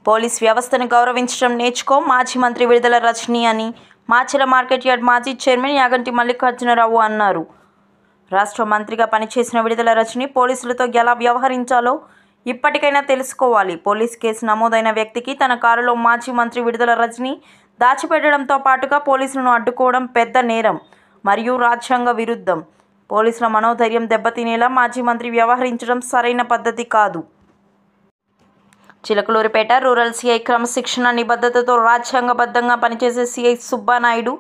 Police వ్యవస్థను గౌరవించడం నేర్చుకో మాజీ మంత్రి విడుదల రజనీ అని మాచర్ల మార్కెట్ యార్డ్ మాజీ చైర్మన్ యాగంటి మల్లికార్జునరావు అన్నారు. రాష్ట్ర మంత్రిగా పనిచేసిన విడుదల రజనీ పోలీసులతో ఎలా వ్యవహరించాలో ఇప్పటికైనా తెలుసుకోవాలి. పోలీస్ కేసు నమోదైన వ్యక్తికి తన కారులో మాజీ మంత్రి విడుదల రజనీ దాచిపెట్టడంతో పాటుగా పోలీసులను అడ్డుకోవడం పెద్ద నేరం మరియు రాజ్యాంగ విరుద్ధం. పోలీసుల మనోధైర్యం దెబ్బతినేలా మాజీ మంత్రి వ్యవహరించడం సరైన పద్ధతి కాదు. చిలకలూరిపేట రూరల్ సీఐ క్రమశిక్షణ నిబద్ధతతో రాజ్యాంగబద్ధంగా పనిచేసే సీఐ సుబ్బానాయుడు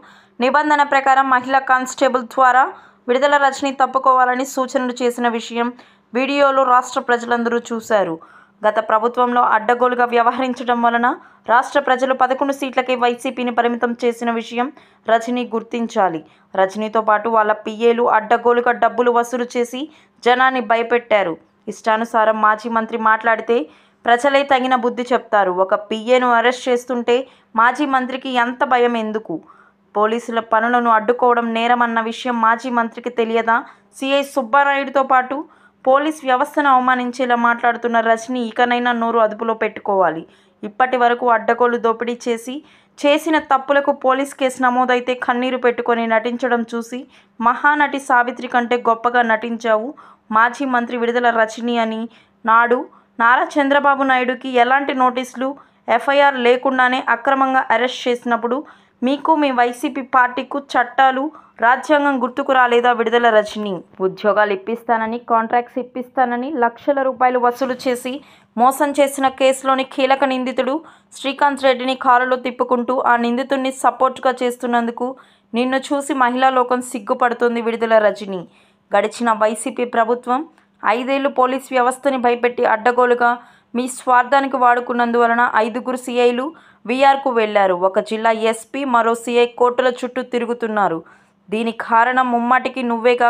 నిబంధన ప్రకారం మహిళా కానిస్టేబుల్ ద్వారా విడుదల రజనీ తప్పుకోవాలని సూచనలు చేసిన విషయం వీడియోలో రాష్ట్ర ప్రజలందరూ చూశారు. గత ప్రభుత్వంలో అడ్డగోలుగా వ్యవహరించడం వలన రాష్ట్ర ప్రజలు 11 సీట్లకే వైసీపీని పరిమితం చేసిన విషయం రజనీ గుర్తించాలి. రజనీతో పాటు వాళ్ళ పిఏలు అడ్డగోలుగా డబ్బులు వసూలు చేసి జనాన్ని భయపెట్టారు. ఇష్టానుసారం మాజీ మంత్రి మాట్లాడితే ప్రజలే తగిన బుద్ధి చెప్తారు. ఒక పిఏను అరెస్ట్ చేస్తుంటే మాజీ మంత్రికి ఎంత భయం ఎందుకు? పోలీసుల పనులను అడ్డుకోవడం నేరమన్న విషయం మాజీ మంత్రికి తెలియదా? సీఐ సుబ్బానాయుడుతో పాటు పోలీస్ వ్యవస్థను అవమానించేలా మాట్లాడుతున్న రజనీ ఇకనైనా నోరు అదుపులో పెట్టుకోవాలి. ఇప్పటి వరకు అడ్డగోలు దోపిడీ చేసిన తప్పులకు పోలీస్ కేసు నమోదైతే కన్నీరు పెట్టుకొని నటించడం చూసి మహానటి సావిత్రి కంటే గొప్పగా నటించావు మాజీ మంత్రి విడుదల రజనీ అని నాడు నారా చంద్రబాబు నాయుడుకి ఎలాంటి నోటీసులు, ఎఫ్ఐఆర్ లేకుండానే అక్రమంగా అరెస్ట్ చేసినప్పుడు మీకు మీ వైసీపీ పార్టీకు చట్టాలు, రాజ్యాంగం గుర్తుకు రాలేదా? విడుదల రజనీ ఉద్యోగాలు ఇప్పిస్తానని, కాంట్రాక్ట్స్ ఇప్పిస్తానని లక్షల రూపాయలు వసూలు చేసి మోసం చేసిన కేసులోని కీలక నిందితుడు శ్రీకాంత్ రెడ్డిని కారులో తిప్పుకుంటూ ఆ నిందితుడిని సపోర్ట్గా చేస్తున్నందుకు నిన్ను చూసి మహిళా లోకం సిగ్గుపడుతుంది. విడుదల రజనీ గడిచిన వైసీపీ ప్రభుత్వం 5 ఏళ్లు పోలీస్ వ్యవస్థని భయపెట్టి అడ్డగోలుగా మీ స్వార్థానికి వాడుకున్నందువలన 5గురు సీఐలు వీఆర్కు వెళ్లారు. ఒక జిల్లా ఎస్పీ, మరో సీఐ కోర్టుల చుట్టూ తిరుగుతున్నారు. దీని కారణం ముమ్మాటికి నువ్వేగా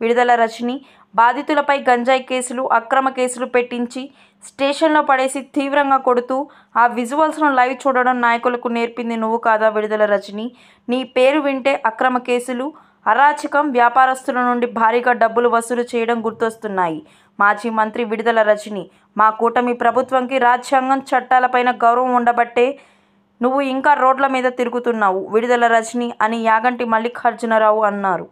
విడుదల రజనీ. బాధితులపై గంజాయి కేసులు, అక్రమ కేసులు పెట్టించి స్టేషన్లో పడేసి తీవ్రంగా కొడుతూ ఆ విజువల్స్ను లైవ్ చూడడం నాయకులకు నేర్పింది నువ్వు కాదా? విడుదల రజనీ నీ పేరు వింటే అక్రమ కేసులు, అరాచకం, వ్యాపారస్తుల నుండి భారీగా డబ్బులు వసూలు చేయడం గుర్తొస్తున్నాయి. మాజీ మంత్రి విడుదల రజనీ మా కూటమి ప్రభుత్వంకి రాజ్యాంగం, చట్టాలపైన గౌరవం ఉండబట్టే నువ్వు ఇంకా రోడ్ల మీద తిరుగుతున్నావు విడుదల రజనీ అని యాగంటి మల్లికార్జునరావు అన్నారు.